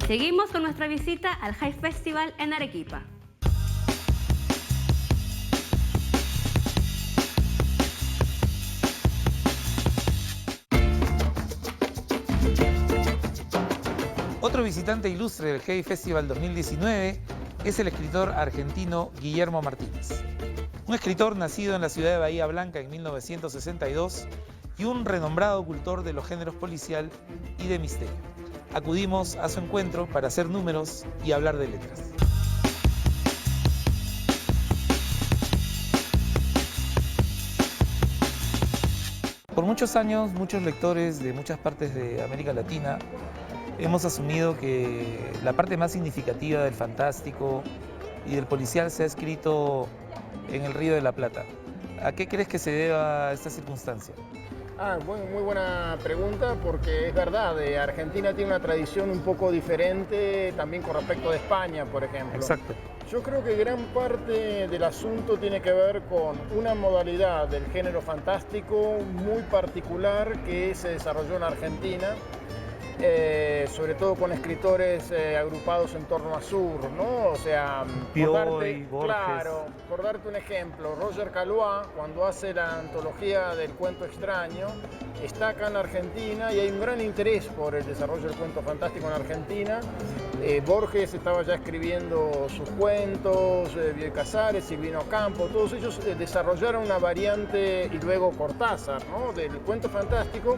Seguimos con nuestra visita al High Festival en Arequipa. Otro visitante ilustre del High Festival 2019 es el escritor argentino Guillermo Martínez. Un escritor nacido en la ciudad de Bahía Blanca en 1962 y un renombrado cultor de los géneros policial y de misterio. Acudimos a su encuentro para hacer números y hablar de letras. Por muchos años, muchos lectores de muchas partes de América Latina hemos asumido que la parte más significativa del fantástico y del policial se ha escrito en el Río de la Plata. ¿A qué crees que se deba esta circunstancia? Muy buena pregunta, porque es verdad, Argentina tiene una tradición un poco diferente también con respecto de España, por ejemplo. Exacto. Yo creo que gran parte del asunto tiene que ver con una modalidad del género fantástico muy particular que se desarrolló en Argentina, sobre todo con escritores agrupados en torno a Sur, ¿no? O sea, por darte un ejemplo, Roger Caillois, cuando hace la antología del cuento extraño, está acá en Argentina y hay un gran interés por el desarrollo del cuento fantástico en Argentina. Borges estaba ya escribiendo sus cuentos, Bioy Casares, Silvino Campo, todos ellos desarrollaron una variante, y luego Cortázar, ¿no?, del cuento fantástico,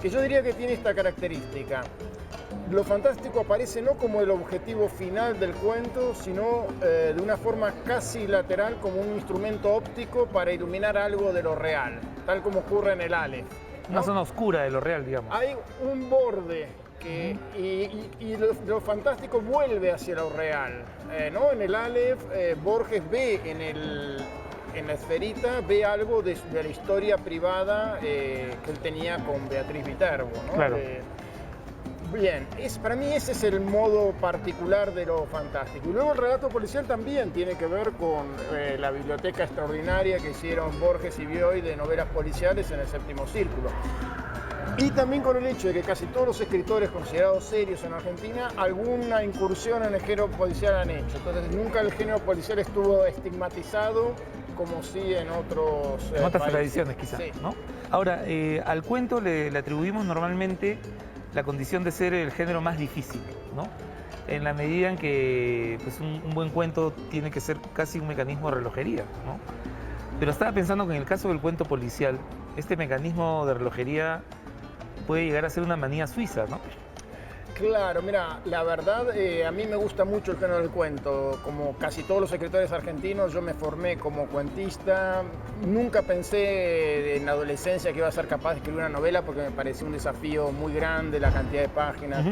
que yo diría que tiene esta característica. Lo fantástico aparece no como el objetivo final del cuento, sino de una forma casi lateral, como un instrumento óptico para iluminar algo de lo real, tal como ocurre en el Aleph, ¿no? Una zona oscura de lo real, digamos. Hay un borde y lo fantástico vuelve hacia lo real, ¿no? En el Aleph, Borges ve en la esferita, ve algo de la historia privada que él tenía con Beatriz Viterbo, ¿no? Claro. Bien, para mí ese es el modo particular de lo fantástico. Y luego el relato policial también tiene que ver con la biblioteca extraordinaria que hicieron Borges y Bioy de novelas policiales en el Séptimo Círculo. Y también con el hecho de que casi todos los escritores considerados serios en Argentina alguna incursión en el género policial han hecho. Entonces nunca el género policial estuvo estigmatizado como sí en otros en otras países. Tradiciones quizás, sí. ¿No? Ahora, al cuento le atribuimos normalmente la condición de ser el género más difícil, ¿no? En la medida en que pues, un buen cuento tiene que ser casi un mecanismo de relojería, ¿no? Pero estaba pensando que en el caso del cuento policial, este mecanismo de relojería puede llegar a ser una manía suiza, ¿no? Claro, mira, la verdad, a mí me gusta mucho el género del cuento. Como casi todos los escritores argentinos, yo me formé como cuentista. Nunca pensé en la adolescencia que iba a ser capaz de escribir una novela porque me parecía un desafío muy grande la cantidad de páginas.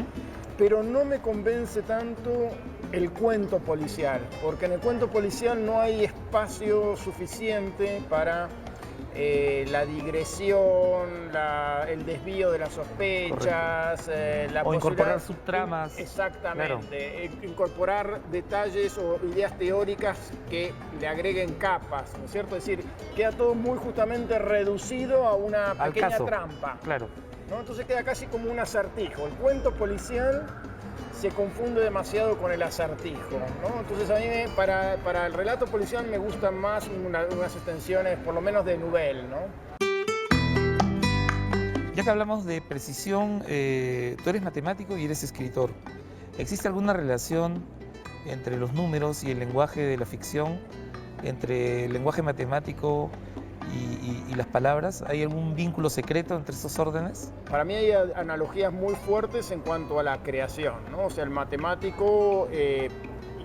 Pero no me convence tanto el cuento policial, porque en el cuento policial no hay espacio suficiente para la digresión, el desvío de las sospechas, o incorporar subtramas. Exactamente, claro. Incorporar detalles o ideas teóricas que le agreguen capas, ¿no es cierto? Es decir, queda todo muy justamente reducido a una pequeña trampa. Claro. ¿No? Entonces queda casi como un acertijo. El cuento policial se confunde demasiado con el acertijo, ¿no? Entonces a mí para el relato policial me gustan más unas extensiones por lo menos de nouvelle, ¿no? Ya que hablamos de precisión, tú eres matemático y eres escritor. ¿Existe alguna relación entre los números y el lenguaje de la ficción, entre el lenguaje matemático y las palabras? ¿Hay algún vínculo secreto entre esos órdenes? Para mí hay analogías muy fuertes en cuanto a la creación, ¿no? O sea, el matemático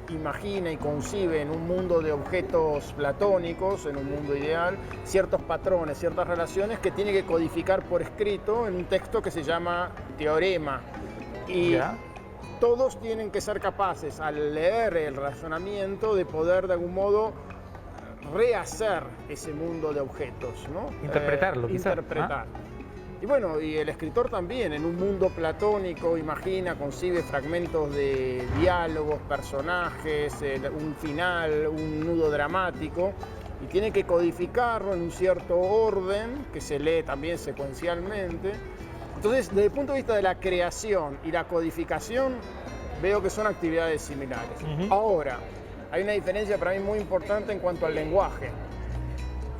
imagina y concibe en un mundo de objetos platónicos, en un mundo ideal, ciertos patrones, ciertas relaciones que tiene que codificar por escrito en un texto que se llama teorema. Y todos tienen que ser capaces, al leer el razonamiento, de poder de algún modo rehacer ese mundo de objetos, ¿no? Interpretarlo, quizás. Interpretar. Y bueno, y el escritor también, en un mundo platónico, imagina, concibe fragmentos de diálogos, personajes, un final, un nudo dramático, y tiene que codificarlo en un cierto orden, que se lee también secuencialmente. Entonces, desde el punto de vista de la creación y la codificación, veo que son actividades similares. Ujú. Ahora, hay una diferencia para mí muy importante en cuanto al lenguaje.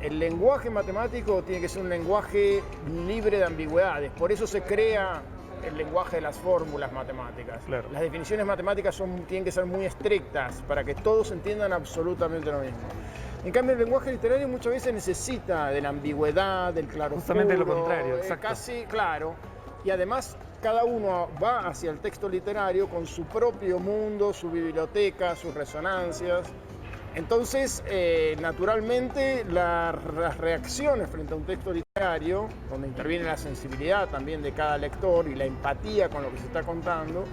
El lenguaje matemático tiene que ser un lenguaje libre de ambigüedades, por eso se crea el lenguaje de las fórmulas matemáticas. Claro. Las definiciones matemáticas tienen que ser muy estrictas para que todos entiendan absolutamente lo mismo. En cambio, el lenguaje literario muchas veces necesita de la ambigüedad, del claroscuro. Justamente lo contrario, exacto. Casi, claro. Y además, cada uno va hacia el texto literario con su propio mundo, su biblioteca, sus resonancias. Entonces, naturalmente, las reacciones frente a un texto literario, donde interviene la sensibilidad también de cada lector y la empatía con lo que se está contando,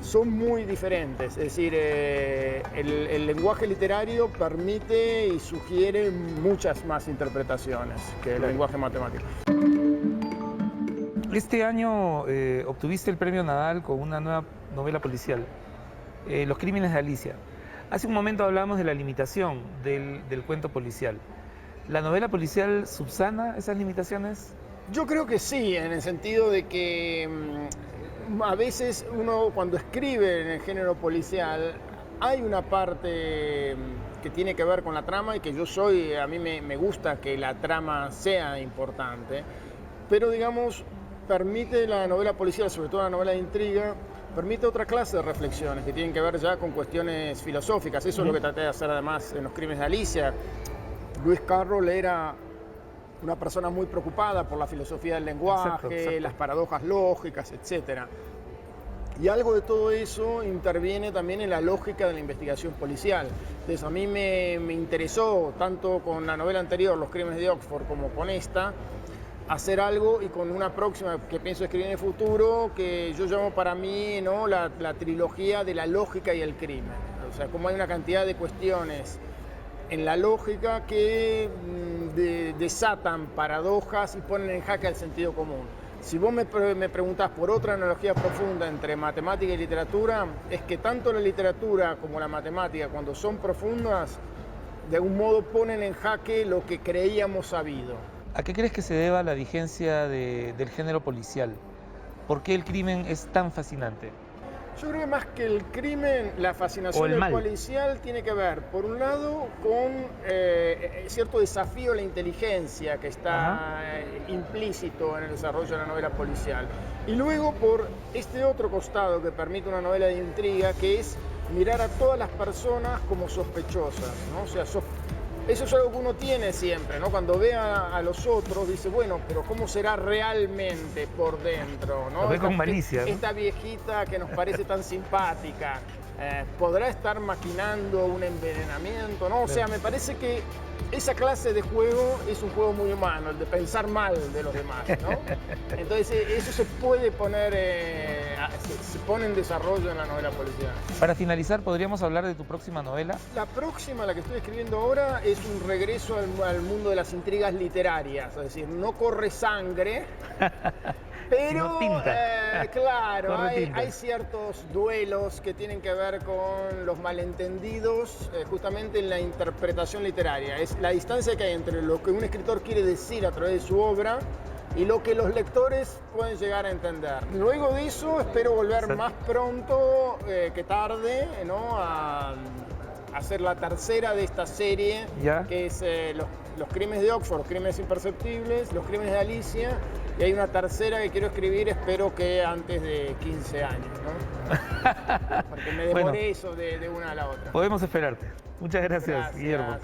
son muy diferentes. Es decir, el lenguaje literario permite y sugiere muchas más interpretaciones que el lenguaje matemático. Este año obtuviste el premio Nadal con una nueva novela policial, Los crímenes de Alicia. Hace un momento hablábamos de la limitación del cuento policial. ¿La novela policial subsana esas limitaciones? Yo creo que sí, en el sentido de que a veces uno cuando escribe en el género policial hay una parte que tiene que ver con la trama y que a mí me gusta que la trama sea importante, pero digamos permite la novela policial, sobre todo la novela de intriga, permite otra clase de reflexiones que tienen que ver ya con cuestiones filosóficas. Eso es lo que traté de hacer además en Los crímenes de Alicia. Lewis Carroll era una persona muy preocupada por la filosofía del lenguaje, Exacto. las paradojas lógicas, etc. Y algo de todo eso interviene también en la lógica de la investigación policial. Entonces a mí me interesó, tanto con la novela anterior, Los crímenes de Oxford, como con esta, hacer algo y con una próxima que pienso escribir en el futuro, que yo llamo para mí, ¿no?, la trilogía de la lógica y el crimen. O sea, como hay una cantidad de cuestiones en la lógica que desatan paradojas y ponen en jaque el sentido común. Si vos me preguntás por otra analogía profunda entre matemática y literatura, es que tanto la literatura como la matemática, cuando son profundas, de algún modo ponen en jaque lo que creíamos sabido. ¿A qué crees que se deba la vigencia del género policial? ¿Por qué el crimen es tan fascinante? Yo creo que más que el crimen, la fascinación del policial tiene que ver, por un lado, con cierto desafío a la inteligencia que está implícito en el desarrollo de la novela policial. Y luego por este otro costado que permite una novela de intriga, que es mirar a todas las personas como sospechosas, ¿no? O sea, eso es algo que uno tiene siempre, ¿no? Cuando ve a los otros, dice, bueno, pero ¿cómo será realmente por dentro, ¿no? Lo ve con malicia, ¿no? Esta viejita que nos parece tan simpática, ¿podrá estar maquinando un envenenamiento, no? O sea, me parece que esa clase de juego es un juego muy humano, el de pensar mal de los demás, ¿no? Entonces, eso se puede poner, se pone en desarrollo en la novela policial. Para finalizar, ¿podríamos hablar de tu próxima novela? La próxima, la que estoy escribiendo ahora, es un regreso al mundo de las intrigas literarias, es decir, no corre sangre, pero claro, hay ciertos duelos que tienen que ver con los malentendidos justamente en la interpretación literaria. Es la distancia que hay entre lo que un escritor quiere decir a través de su obra y lo que los lectores pueden llegar a entender. Luego de eso espero volver más pronto que tarde, ¿no?, a hacer la tercera de esta serie, que es los crímenes de Oxford, Los crímenes imperceptibles, Los crímenes de Alicia, y hay una tercera que quiero escribir, espero que antes de 15 años, ¿no? Porque me demoré eso de una a la otra. Podemos esperarte. Muchas gracias, Guillermo.